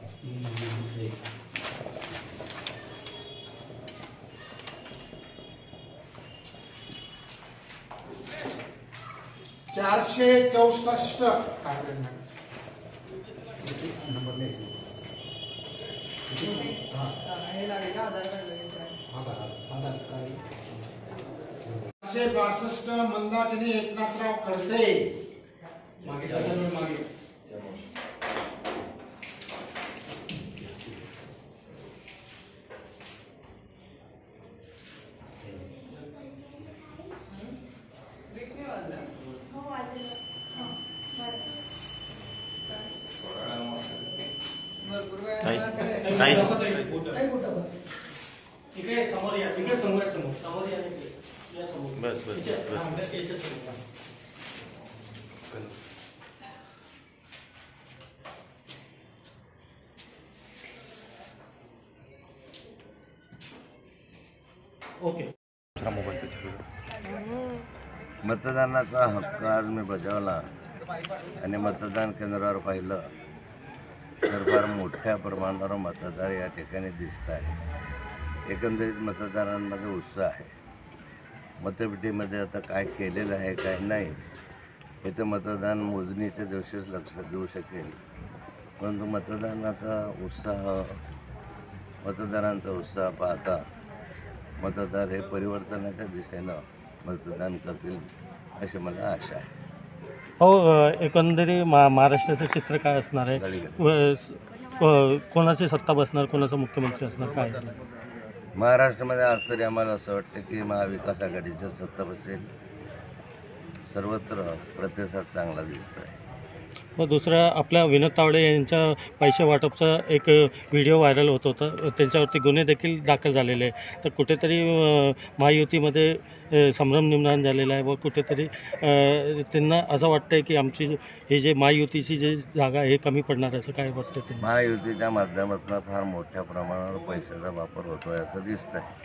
Number चारशे 62 मंदाकिनी एकनाथराव खडसे। इकडे समोर या, इकडे समोर या, समोर या, या समोर। बस बस बस। ओके। मतदानाचा हक्क आज मी बजावला आणि मतदान केंद्रावर पाहिलं तर फार मोठ्या प्रमाणावर मतदार या ठिकाणी दिसत आहे। एकंदरीत मतदारांमध्ये उत्साह आहे। मतपेटीमध्ये आता काय केलेलं आहे काय नाही हे तर मतदान मोजणीच्या दिवशीच लक्षात येऊ शकेल, परंतु मतदारांचा उत्साह पाहता मतदार हे परिवर्तनाच्या दिशेनं मतदान करतील अशी मला आशा आहे। हो, एकंदरीत महाराष्ट्राचं चित्र काय असणार आहे? कोणाची सत्ता बसणार, कोणाचा मुख्यमंत्री असणार, काय? महाराष्ट्रामध्ये आज तरी आम्हाला असं वाटतं की महाविकास आघाडीची सत्ता बसेल। सर्वत्र प्रतिसाद चांगला दिसतो आहे। मग दुसरा आपल्या विनोद तावडे यांच्या पैसे वाटपचा एक व्हिडिओ व्हायरल होत होता, त्यांच्यावरती गुन्हे देखील दाखल झालेले आहे। तर कुठेतरी महायुतीमध्ये संभ्रम निर्माण झालेला आहे व कुठेतरी त्यांना असं वाटतं आहे की आमची हे जे महायुतीची जी जागा हे कमी पडणार, असं काय वाटतं? महायुतीच्या माध्यमातून फार मोठ्या प्रमाणावर पैशाचा वापर होतो आहे असं दिसतं आहे।